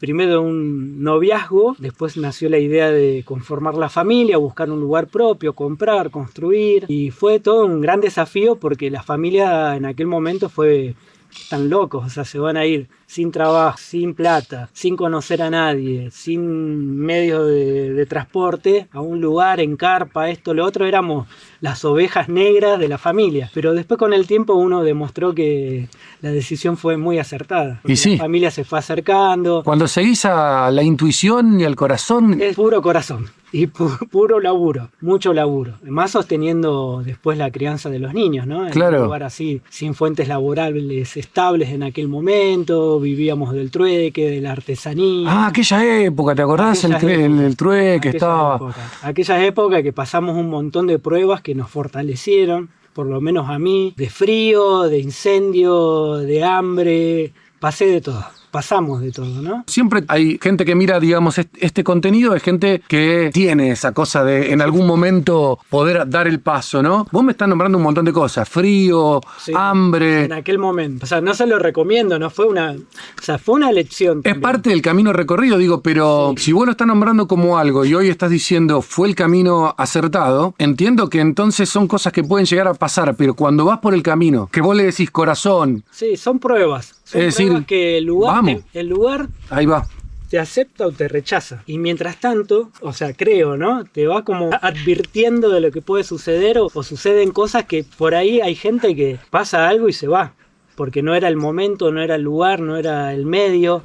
primero de un noviazgo, después nació la idea de conformar la familia, buscar un lugar propio, comprar, construir. Y fue todo un gran desafío porque la familia en aquel momento fue están locos, o sea, se van a ir sin trabajo, sin plata, sin conocer a nadie, sin medios de transporte, a un lugar en carpa, esto, lo otro, éramos las ovejas negras de la familia. Pero después con el tiempo uno demostró que la decisión fue muy acertada. Y sí. La familia se fue acercando. Cuando seguís a la intuición y al corazón... Es puro corazón. Y puro laburo, mucho laburo. Más sosteniendo después la crianza de los niños, ¿no? En Claro. un lugar así, sin fuentes laborables estables en aquel momento, vivíamos del trueque, de la artesanía. Ah, aquella época, ¿te acordás? El trueque estaba... Aquella época que pasamos un montón de pruebas que nos fortalecieron, por lo menos a mí, de frío, de incendio, de hambre, pasé de todo. Pasamos de todo, ¿no? Siempre hay gente que mira, digamos, este contenido, hay gente que tiene esa cosa de en algún momento poder dar el paso, ¿no? Vos me estás nombrando un montón de cosas, frío, Sí, hambre. en aquel momento. O sea, no se lo recomiendo, no fue una... O sea, fue una elección. Es también. parte del camino recorrido, digo, pero si vos lo estás nombrando como algo y hoy estás diciendo fue el camino acertado, entiendo que entonces son cosas que pueden llegar a pasar, pero cuando vas por el camino, que vos le decís corazón, Sí, son pruebas. Son Es decir, pruebas que vamos. el lugar ahí va. te acepta o te rechaza. Y mientras tanto, o sea, creo, ¿no? Te va como advirtiendo de lo que puede suceder o suceden cosas que por ahí hay gente que pasa algo y se va. Porque no era el momento, no era el lugar, no era el medio.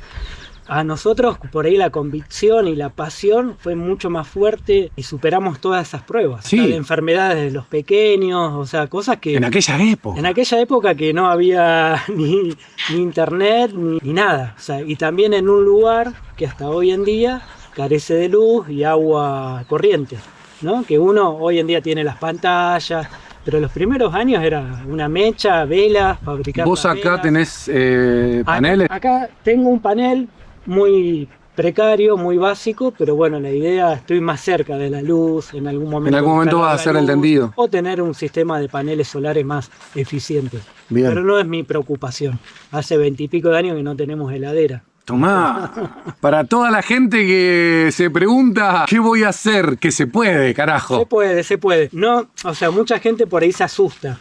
A nosotros por ahí la convicción y la pasión fue mucho más fuerte y superamos todas esas pruebas. Sí. O sea, de enfermedades de los pequeños, o sea, cosas que... En aquella época. En aquella época que no había ni internet ni nada. O sea, y también en un lugar que hasta hoy en día carece de luz y agua corriente, ¿no? Que uno hoy en día tiene las pantallas, pero los primeros años era una mecha, velas, fabricar. Vos las acá velas. tenés paneles. Acá tengo un panel muy precario, muy básico, pero bueno, la idea, estoy más cerca de la luz, en algún momento. En algún momento cargar vas a la hacer el luz, tendido. O tener un sistema de paneles solares más eficiente. Bien. Pero no es mi preocupación. Hace 20 y pico de años que no tenemos heladera. Tomá, para toda la gente que se pregunta qué voy a hacer, que se puede, carajo. Se puede, se puede. No, o sea, mucha gente por ahí se asusta.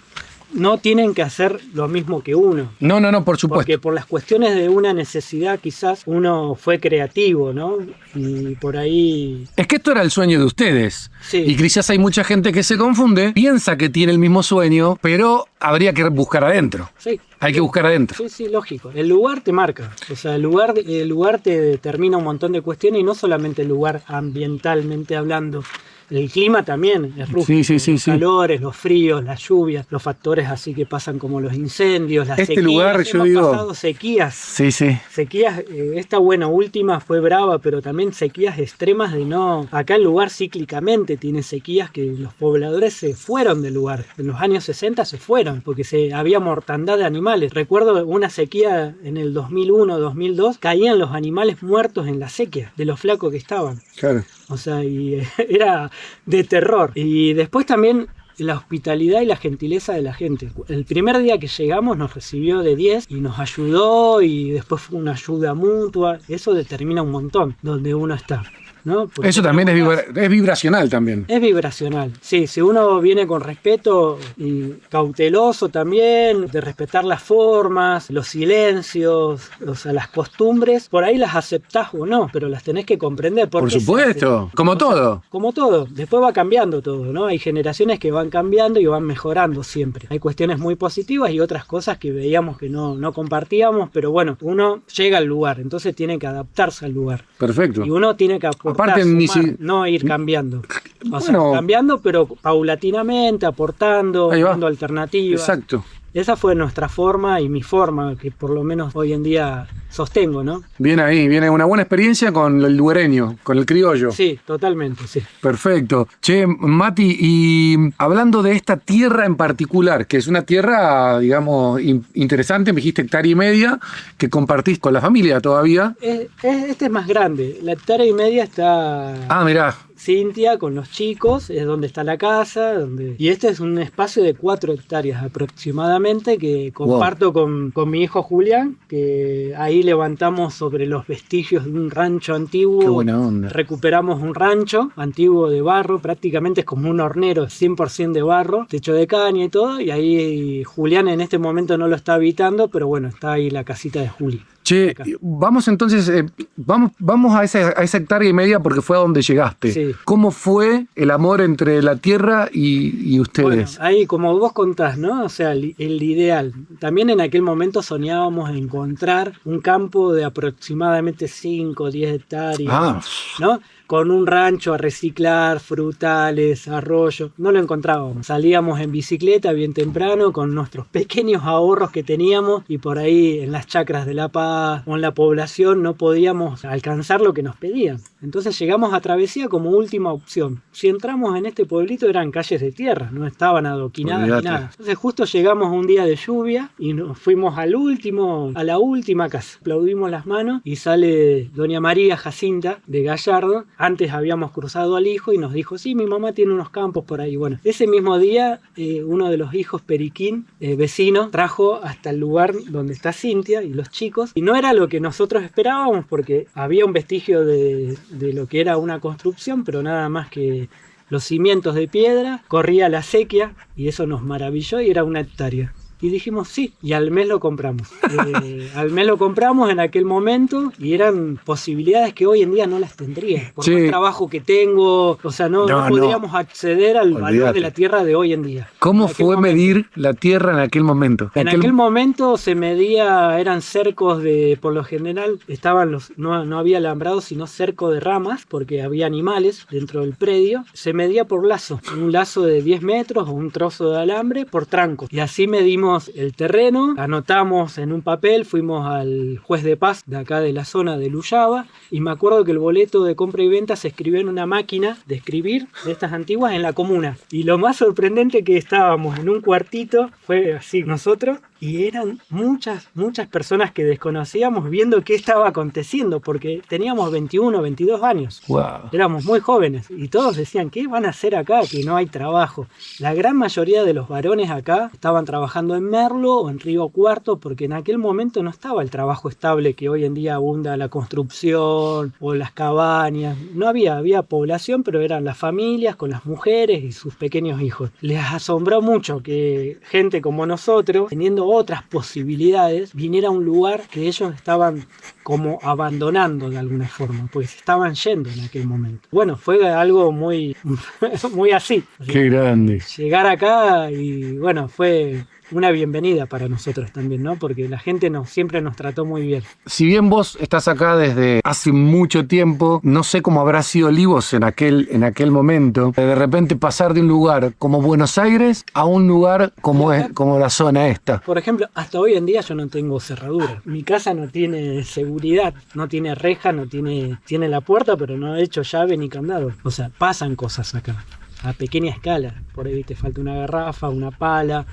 No tienen que hacer lo mismo que uno. No, por supuesto. Porque por las cuestiones de una necesidad quizás uno fue creativo, ¿no? Y por ahí... Es que esto era el sueño de ustedes. Sí. Y quizás hay mucha gente que se confunde, piensa que tiene el mismo sueño, pero habría que buscar adentro. Sí. Hay que buscar adentro. Sí, sí, lógico. El lugar te marca. O sea, el lugar te determina un montón de cuestiones y no solamente el lugar ambientalmente hablando. El clima también es rústico. Sí. Los calores, los fríos, las lluvias, los factores así que pasan como los incendios, las Este sequías. lugar, yo Hemos digo- pasado sequías. Sí. Sequías, esta buena última fue brava, pero también sequías extremas de no... Acá el lugar cíclicamente tiene sequías que los pobladores se fueron del lugar. En los años 60 se fueron porque había mortandad de animales. Recuerdo una sequía en el 2001-2002, caían los animales muertos en la sequía, de lo flacos que estaban. Claro. O sea, y era de terror. Y después también la hospitalidad y la gentileza de la gente. El primer día que llegamos nos recibió de 10 y nos ayudó y después fue una ayuda mutua. Eso determina un montón donde uno está, ¿no? Porque Eso también es vibracional también. es vibracional. Sí, si uno viene con respeto y cauteloso también, de respetar las formas, los silencios, o sea, las costumbres, por ahí las aceptás o no, pero las tenés que comprender. Por qué se supuesto, hacen. como O sea, todo. como todo. Después va cambiando todo, ¿no? Hay generaciones que van cambiando y van mejorando siempre. Hay cuestiones muy positivas y otras cosas que veíamos que no compartíamos, pero bueno, uno llega al lugar, entonces tiene que adaptarse al lugar. Perfecto. Y uno tiene que aportar, Aparte, ni sumar, si- no ir cambiando. O sea, Bueno. cambiando, pero paulatinamente, aportando, Ahí va. dando alternativas. Exacto. Esa fue nuestra forma y mi forma, que por lo menos hoy en día sostengo, ¿no? Viene ahí, viene una buena experiencia con el lugareño, con el criollo. Sí, totalmente, sí. Perfecto. Che, Mati, y hablando de esta tierra en particular, que es una tierra, digamos, interesante, me dijiste 1,5 hectáreas, que compartís con la familia todavía. Este es más grande. La 1,5 hectáreas está Ah, mirá, Cintia con los chicos, es donde está la casa. Y este es un espacio de 4 hectáreas aproximadamente que comparto con mi hijo Julián, que ahí levantamos sobre los vestigios de un rancho antiguo. Qué buena onda. Recuperamos un rancho antiguo de barro, prácticamente es como un hornero, 100% de barro, techo de caña y todo, y ahí Julián en este momento no lo está habitando, pero bueno, está ahí la casita de Juli. Che, Acá. vamos entonces, vamos a esa hectárea y media porque fue a donde llegaste. Sí. ¿Cómo fue el amor entre la tierra y ustedes? Bueno, ahí como vos contás, ¿no? O sea, el ideal. También en aquel momento soñábamos encontrar un campo de aproximadamente 5 o 10 hectáreas, Ah, ¿no? Con un rancho a reciclar, frutales, arroyo. No lo encontrábamos. Salíamos en bicicleta bien temprano con nuestros pequeños ahorros que teníamos y por ahí en las chacras de La Paz o en la población no podíamos alcanzar lo que nos pedían. Entonces llegamos a Travesía como última opción. Si entramos en este pueblito eran calles de tierra, no estaban adoquinadas olvídate. ni nada. Entonces justo llegamos un día de lluvia y nos fuimos a la última casa. Aplaudimos las manos y sale doña María Jacinta de Gallardo. Antes habíamos cruzado al hijo y nos dijo, sí, mi mamá tiene unos campos por ahí. Bueno, ese mismo día uno de los hijos, Periquín, vecino, trajo hasta el lugar donde está Cintia y los chicos. Y no era lo que nosotros esperábamos porque había un vestigio de lo que era una construcción, pero nada más que los cimientos de piedra, corría la acequia y eso nos maravilló y era una hectárea. Y dijimos sí, y al mes lo compramos. Al mes lo compramos en aquel momento y eran posibilidades que hoy en día no las tendría. Por Sí. más trabajo que tengo, o sea, no podríamos acceder al valor Olvídate. de la tierra de hoy en día. ¿Cómo En aquel fue momento. medir la tierra en aquel momento? En aquel momento se medía, eran cercos de, por lo general, estaban no había alambrados, sino cerco de ramas, porque había animales dentro del predio. Se medía por lazo, un lazo de 10 metros o un trozo de alambre por tranco. Y así medimos el terreno, anotamos en un papel, fuimos al juez de paz de acá de la zona de Luyaba, y me acuerdo que el boleto de compra y venta se escribió en una máquina de escribir de estas antiguas en la comuna. Y lo más sorprendente que estábamos en un cuartito, fue así nosotros, y eran muchas personas que desconocíamos viendo qué estaba aconteciendo, porque teníamos 21, 22 años. Wow. Éramos muy jóvenes y todos decían, ¿qué van a hacer acá? Que no hay trabajo. La gran mayoría de los varones acá estaban trabajando en Merlo o en Río Cuarto, porque en aquel momento no estaba el trabajo estable que hoy en día abunda la construcción o las cabañas. No había población, pero eran las familias con las mujeres y sus pequeños hijos. Les asombró mucho que gente como nosotros, teniendo otras posibilidades, viniera a un lugar que ellos estaban como abandonando de alguna forma, porque se estaban yendo en aquel momento. Bueno, fue algo muy, muy así. Qué grande. Llegar acá y bueno, fue una bienvenida para nosotros también, ¿no? Porque la gente siempre nos trató muy bien. Si bien vos estás acá desde hace mucho tiempo, no sé cómo habrá sido Olivos en aquel momento, de repente pasar de un lugar como Buenos Aires a un lugar como la zona esta. Por ejemplo, hasta hoy en día yo no tengo cerradura. Mi casa no tiene seguridad, no tiene reja, tiene la puerta, pero no he hecho llave ni candado. O sea, pasan cosas acá, a pequeña escala. Por ahí te falta una garrafa, una pala.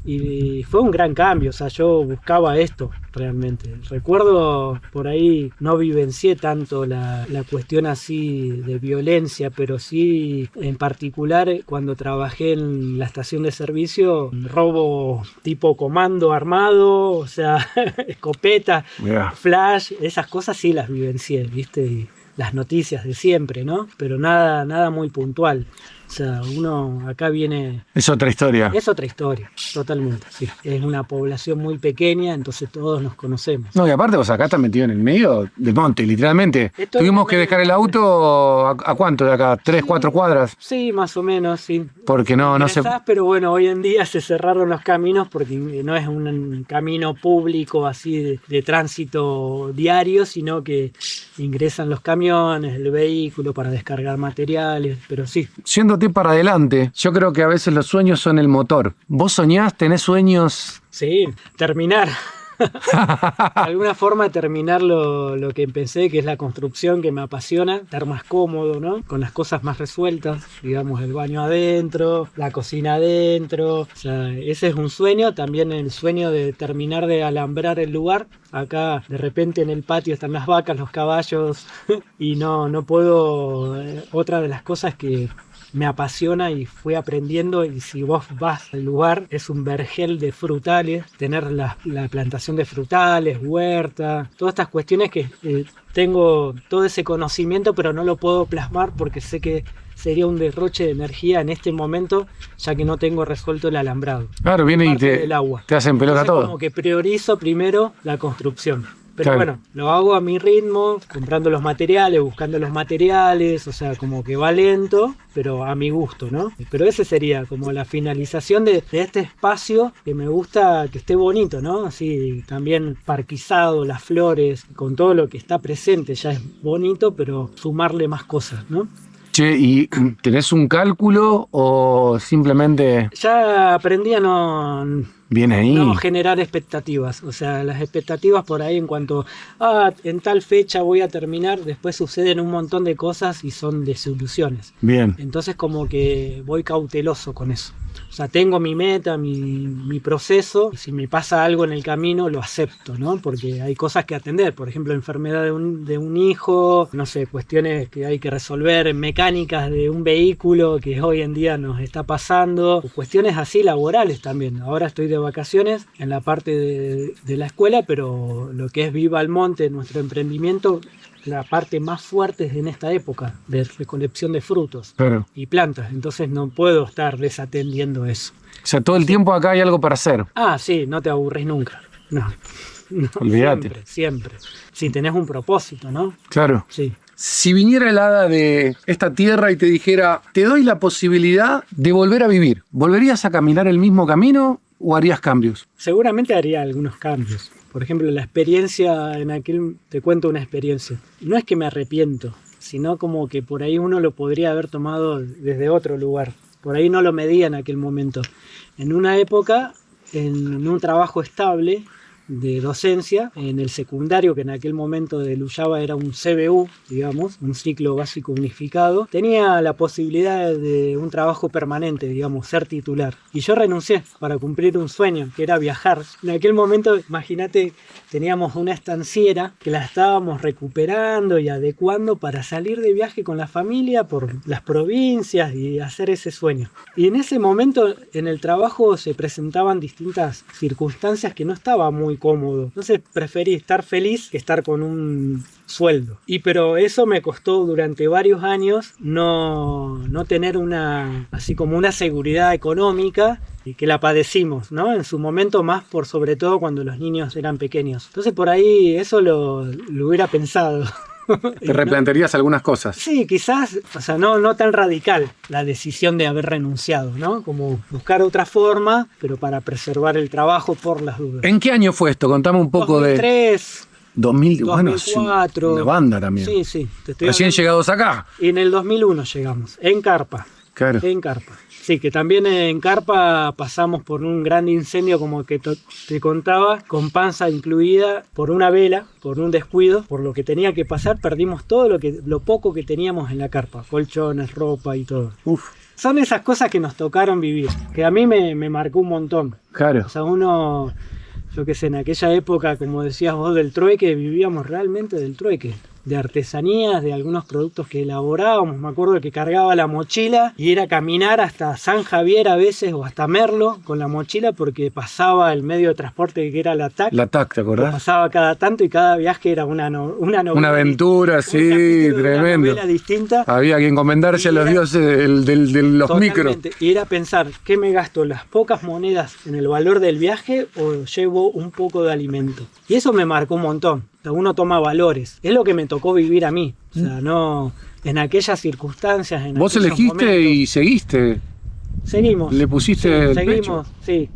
Y fue un gran cambio, o sea, yo buscaba esto realmente. Recuerdo, por ahí no vivencié tanto la cuestión así de violencia, pero sí en particular cuando trabajé en la estación de servicio, robo tipo comando armado, o sea, escopeta, Mirá. flash, esas cosas sí las vivencié, ¿viste? Y las noticias de siempre, ¿no? Pero nada muy puntual. O sea, uno acá viene... Es otra historia. Es otra historia, totalmente, sí. Es una población muy pequeña, entonces todos nos conocemos. No, y aparte vos acá estás metido en el medio del monte, literalmente. Esto Tuvimos es que medio dejar el auto ¿a cuánto de acá? ¿3, 4 cuadras? Sí, más o menos, sí. Porque no se... Ingresás, pero bueno, hoy en día se cerraron los caminos porque no es un camino público así de tránsito diario, sino que ingresan los camiones, el vehículo para descargar materiales, pero sí. Yéndote para adelante, yo creo que a veces los sueños son el motor. ¿Vos soñás? ¿Tenés sueños? Sí, terminar. De alguna forma terminar lo que empecé, que es la construcción, que me apasiona, estar más cómodo, ¿no? Con las cosas más resueltas, digamos, el baño adentro, la cocina adentro. O sea, ese es un sueño, también el sueño de terminar de alambrar el lugar. Acá de repente en el patio están las vacas, los caballos y no puedo. Otra de las cosas que me apasiona y fui aprendiendo. Y si vos vas al lugar, es un vergel de frutales, tener la plantación de frutales, huerta, todas estas cuestiones que tengo todo ese conocimiento, pero no lo puedo plasmar porque sé que sería un derroche de energía en este momento, ya que no tengo resuelto el alambrado. Claro, viene y del agua. te hacen pelota todo. Como que priorizo primero la construcción. Pero claro. Bueno, lo hago a mi ritmo, comprando los materiales, buscando los materiales, o sea, como que va lento, pero a mi gusto, ¿no? Pero ese sería como la finalización de este espacio, que me gusta que esté bonito, ¿no? Así también parquizado, las flores, con todo lo que está presente, ya es bonito, pero sumarle más cosas, ¿no? Che, ¿y tenés un cálculo o simplemente...? Ya aprendí a no generar expectativas. O sea, las expectativas por ahí en cuanto en tal fecha voy a terminar, después suceden un montón de cosas y son desilusiones. Bien. Entonces como que voy cauteloso con eso. O sea, tengo mi meta, mi proceso, y si me pasa algo en el camino lo acepto, ¿no? Porque hay cosas que atender, por ejemplo, enfermedad de un hijo, no sé, cuestiones que hay que resolver, mecánicas de un vehículo que hoy en día nos está pasando, cuestiones así laborales también. Ahora estoy de vacaciones en la parte de la escuela, pero lo que es Viva al Monte, nuestro emprendimiento, la parte más fuerte es en esta época de recolección de frutos y plantas, entonces no puedo estar desatendiendo eso. O sea, todo el tiempo acá hay algo para hacer. Sí, no te aburrís nunca. No, olvídate. Siempre. Si tenés un propósito, ¿no? Claro. Sí. Si viniera el hada de esta tierra y te dijera, te doy la posibilidad de volver a vivir, ¿volverías a caminar el mismo camino o harías cambios? Seguramente haría algunos cambios. Por ejemplo, la experiencia te cuento una experiencia. No es que me arrepiento, sino como que por ahí uno lo podría haber tomado desde otro lugar. Por ahí no lo medía en aquel momento. En una época, en un trabajo estable de docencia, en el secundario, que en aquel momento de Luyaba era un CBU, digamos, un ciclo básico unificado, tenía la posibilidad de un trabajo permanente, digamos, ser titular. Y yo renuncié para cumplir un sueño, que era viajar. En aquel momento, imagínate, teníamos una estanciera que la estábamos recuperando y adecuando para salir de viaje con la familia por las provincias y hacer ese sueño. Y en ese momento, en el trabajo se presentaban distintas circunstancias que no estaba muy cómodo. Entonces preferí estar feliz que estar con un sueldo. Pero eso me costó durante varios años no tener así como una seguridad económica, y que la padecimos, ¿no? En su momento, más por sobre todo cuando los niños eran pequeños. Entonces por ahí eso lo hubiera pensado. ¿Te replantearías algunas cosas? Sí, quizás, o sea, no tan radical la decisión de haber renunciado, ¿no? Como buscar otra forma, pero para preservar el trabajo por las dudas. ¿En qué año fue esto? Contame un poco 2003, 2004. Bueno, una banda también. Sí. Recién llegados acá. Y en el 2001 llegamos, en carpa. Claro. En carpa. Sí, que también en carpa pasamos por un gran incendio, como que te contaba, con panza incluida, por una vela, por un descuido, por lo que tenía que pasar, perdimos todo lo poco que teníamos en la carpa, colchones, ropa y todo. Uf. Son esas cosas que nos tocaron vivir, que a mí me marcó un montón. Claro. O sea, yo qué sé, en aquella época, como decías vos, del trueque, vivíamos realmente del trueque. De artesanías, de algunos productos que elaborábamos. Me acuerdo que cargaba la mochila y era caminar hasta San Javier a veces o hasta Merlo con la mochila, porque pasaba el medio de transporte que era la TAC. La TAC, ¿te acordás? Pasaba cada tanto y cada viaje era una novela. Una aventura, sí, tremendo. Una novela distinta. Había que encomendarse a los dioses de los micros. Y era pensar, ¿qué me gasto? ¿Las pocas monedas en el valor del viaje o llevo un poco de alimento? Y eso me marcó un montón. Uno toma valores. Es lo que me tocó vivir a mí. O sea, no en aquellas circunstancias. Vos elegiste momentos, y seguiste. Seguimos. Le pusiste. Sí, seguimos, sí.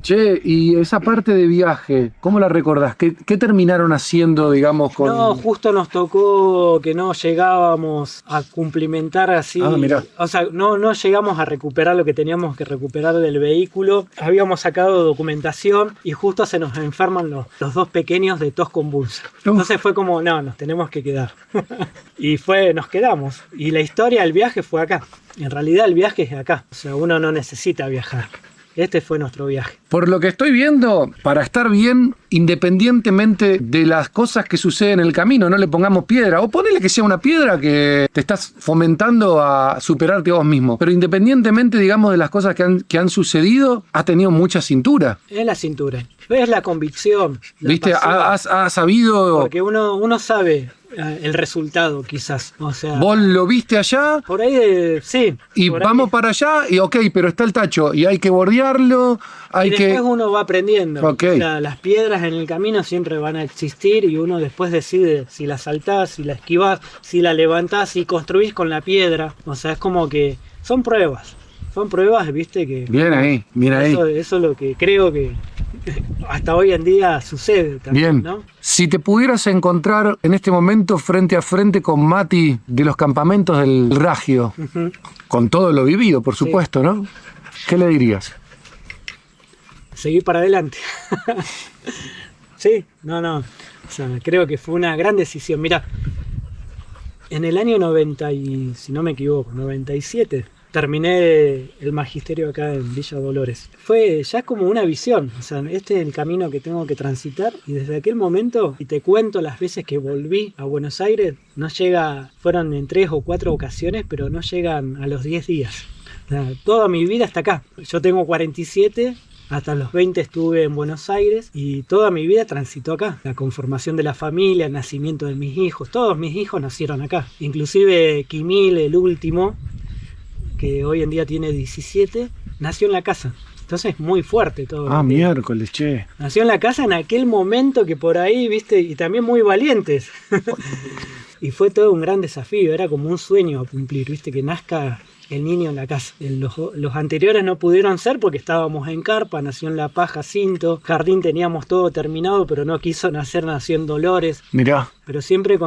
Che, y esa parte de viaje, ¿cómo la recordás? ¿Qué terminaron haciendo, digamos, con...? No, justo nos tocó que no llegábamos a cumplimentar así. Mirá. O sea, no llegamos a recuperar lo que teníamos que recuperar del vehículo. Habíamos sacado documentación y justo se nos enferman los dos pequeños de tos convulsa. Entonces fue como, nos tenemos que quedar. Y nos quedamos. Y la historia del viaje fue acá. En realidad el viaje es acá. O sea, uno no necesita viajar. este fue nuestro viaje. Por lo que estoy viendo, para estar bien, independientemente de las cosas que suceden en el camino, no le pongamos piedra, o ponele que sea una piedra que te estás fomentando a superarte a vos mismo, pero independientemente, digamos, de las cosas que han sucedido, has tenido mucha cintura. Es la cintura, es la convicción. ¿Viste? Has sabido... Porque uno sabe el resultado, quizás. O sea, vos lo viste allá. Por ahí, sí. Y vamos para allá, y ok, pero está el tacho, y hay que bordearlo, y después uno va aprendiendo. Okay. O sea, las piedras en el camino siempre van a existir y uno después decide si la saltás, si la esquivás, si la levantás, si construís con la piedra. O sea, es como que son pruebas, viste, que... Bien ahí, mira ahí. Eso es lo que creo que hasta hoy en día sucede también, bien, ¿no? Si te pudieras encontrar en este momento frente a frente con Mati de los campamentos del Ragio, con todo lo vivido, por supuesto, ¿no? ¿Qué le dirías? Seguir para adelante. Sí, no. O sea, creo que fue una gran decisión. Mira, en el año 90, si no me equivoco, 97, terminé el magisterio acá en Villa Dolores. Fue ya como una visión, o sea, este es el camino que tengo que transitar, y desde aquel momento, y te cuento las veces que volví a Buenos Aires, fueron en 3 o 4 ocasiones, pero no llegan a los 10 días. O sea, toda mi vida hasta acá. Yo tengo 47, hasta los 20 estuve en Buenos Aires y toda mi vida transitó acá. La conformación de la familia, el nacimiento de mis hijos, todos mis hijos nacieron acá. Inclusive Quimil, el último, que hoy en día tiene 17, nació en la casa. Entonces muy fuerte todo. Ah, miércoles, che. Nació en la casa en aquel momento que por ahí, viste, y también muy valientes. Y fue todo un gran desafío, era como un sueño a cumplir, viste, que nazca el niño en la casa. Los anteriores no pudieron ser porque estábamos en carpa, nació en La Paz Jacinto, jardín teníamos todo terminado, pero no quiso nacer, nació en Dolores. Mirá. Pero siempre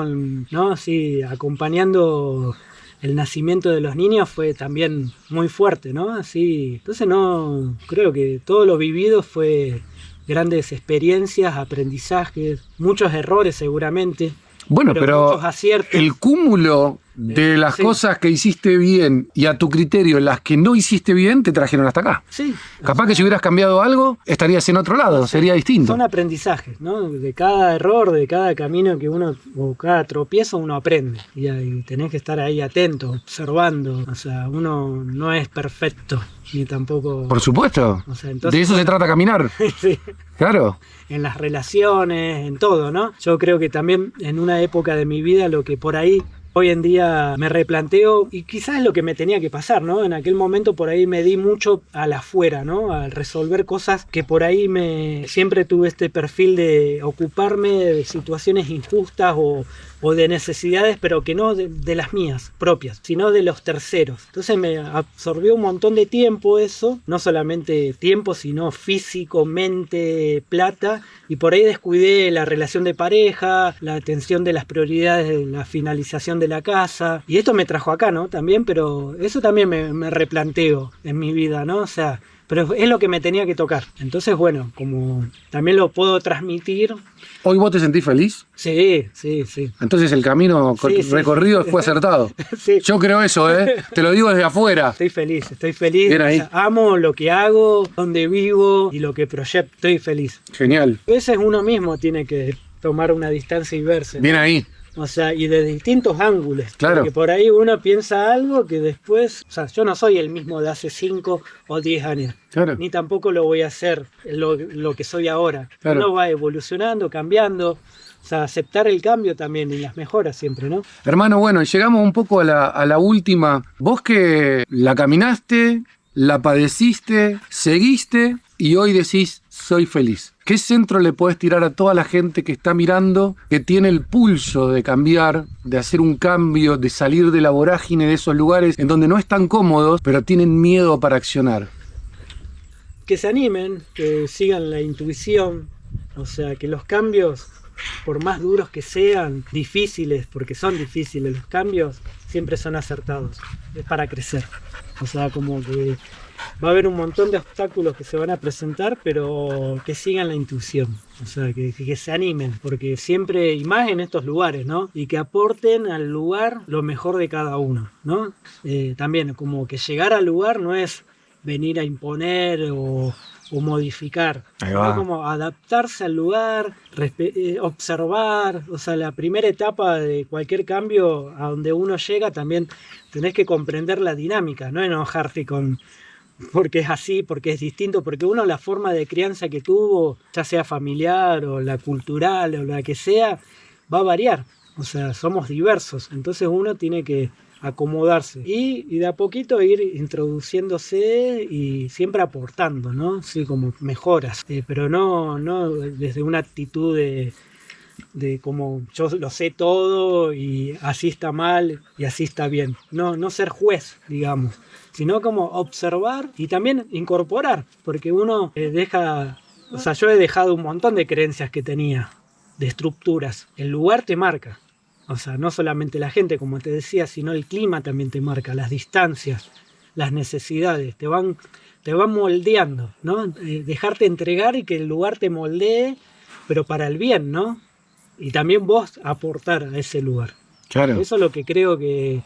acompañando el nacimiento de los niños fue también muy fuerte, ¿no? Así, entonces no, creo que todo lo vivido fue grandes experiencias, aprendizajes, muchos errores seguramente. Bueno, pero muchos aciertos. El cúmulo de las cosas que hiciste bien y a tu criterio las que no hiciste bien te trajeron hasta acá. Sí. Capaz que si hubieras cambiado algo, estarías en otro lado, sería distinto. Son aprendizajes, ¿no? De cada error, de cada camino que uno, o cada tropiezo, uno aprende. Y tenés que estar ahí atento, observando. O sea, uno no es perfecto, ni tampoco... Por supuesto. O sea, entonces, de eso se trata caminar. Sí. Claro. En las relaciones, en todo, ¿no? Yo creo que también en una época de mi vida lo que por ahí hoy en día me replanteo, y quizás es lo que me tenía que pasar, ¿no? En aquel momento por ahí me di mucho al afuera, ¿no? Al resolver cosas que por ahí siempre tuve este perfil de ocuparme de situaciones injustas o de necesidades, pero que no de las mías propias, sino de los terceros. Entonces me absorbió un montón de tiempo eso, no solamente tiempo, sino físico, mente, plata, y por ahí descuidé la relación de pareja, la atención de las prioridades de la finalización de la casa, y esto me trajo acá, ¿no? También, pero eso también me replanteo en mi vida, ¿no? O sea, pero es lo que me tenía que tocar. Entonces, bueno, como también lo puedo transmitir. ¿Hoy vos te sentís feliz? Sí. Entonces el camino recorrido fue acertado. Sí. Yo creo eso, te lo digo desde afuera. Estoy feliz. Bien ahí. O sea, amo lo que hago, donde vivo y lo que proyecto. Estoy feliz. Genial. A veces uno mismo tiene que tomar una distancia y verse. Bien ahí. O sea, y de distintos ángulos. Claro. Porque por ahí uno piensa algo que después... O sea, yo no soy el mismo de hace 5 o 10 años. Claro. Ni tampoco lo voy a hacer lo que soy ahora. Claro. Uno va evolucionando, cambiando. O sea, aceptar el cambio también y las mejoras siempre, ¿no? Hermano, bueno, llegamos un poco a la última. Vos que la caminaste, la padeciste, seguiste y hoy decís, soy feliz. ¿Qué centro le podés tirar a toda la gente que está mirando, que tiene el pulso de cambiar, de hacer un cambio, de salir de la vorágine de esos lugares en donde no están cómodos, pero tienen miedo para accionar? Que se animen, que sigan la intuición, o sea, que los cambios, por más duros que sean, difíciles, porque son difíciles los cambios, siempre son acertados, es para crecer. O sea, como que va a haber un montón de obstáculos que se van a presentar, pero que sigan la intuición, o sea, que se animen, porque siempre, y más en estos lugares, ¿no? Y que aporten al lugar lo mejor de cada uno, ¿no? También, como que llegar al lugar no es venir a imponer o modificar, Ahí va. sino como adaptarse al lugar, observar. O sea, la primera etapa de cualquier cambio a donde uno llega también tenés que comprender la dinámica, no enojarte con porque es así, porque es distinto, porque uno la forma de crianza que tuvo, ya sea familiar o la cultural o la que sea, va a variar. O sea, somos diversos, entonces uno tiene que acomodarse y de a poquito ir introduciéndose y siempre aportando, ¿no? Sí, como mejoras, pero no desde una actitud de como yo lo sé todo y así está mal y así está bien. No ser juez, digamos, sino como observar y también incorporar, porque uno deja, o sea, yo he dejado un montón de creencias que tenía, de estructuras. El lugar te marca. O sea, no solamente la gente, como te decía, sino el clima también te marca, las distancias, las necesidades, te van moldeando, ¿no? Dejarte entregar y que el lugar te moldee, pero para el bien, ¿no? Y también vos aportar a ese lugar. Claro. Eso es lo que creo que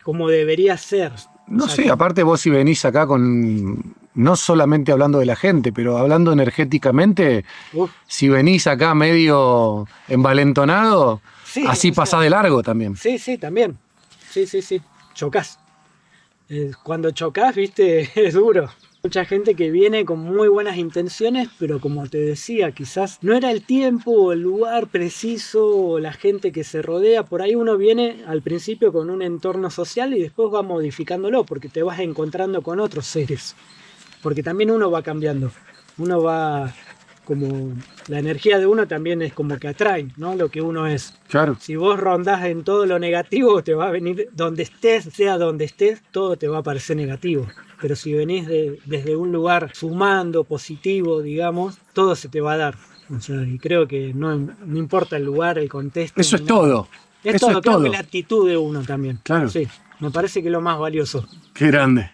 como debería ser. No O sea, sé, aparte vos si venís acá con, no solamente hablando de la gente, pero hablando energéticamente, uf, si venís acá medio envalentonado, sí, así o sea, pasás de largo también. sí, también. Sí. Chocás. Cuando chocás, viste, es duro. Mucha gente que viene con muy buenas intenciones, pero como te decía, quizás no era el tiempo o el lugar preciso o la gente que se rodea. Por ahí uno viene al principio con un entorno social y después va modificándolo porque te vas encontrando con otros seres. Porque también uno va cambiando. Uno va como... La energía de uno también es como que atrae, ¿no? Lo que uno es. Claro. Si vos rondás en todo lo negativo, te va a venir donde estés, sea donde estés, todo te va a parecer negativo. Pero si venís desde un lugar sumando, positivo, digamos, todo se te va a dar. O sea, y creo que no importa el lugar, el contexto. Eso es nada. todo. Es Eso todo, es creo todo. que la actitud de uno también. Claro. Sí, me parece que es lo más valioso. Qué grande.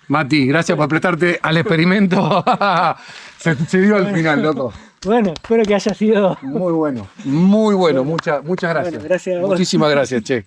Mati, gracias por prestarte al experimento. Se dio al final, loco. Bueno, espero que haya sido... Muy bueno. Muy bueno. Muchas gracias. Bueno, gracias a vos. Muchísimas gracias, che.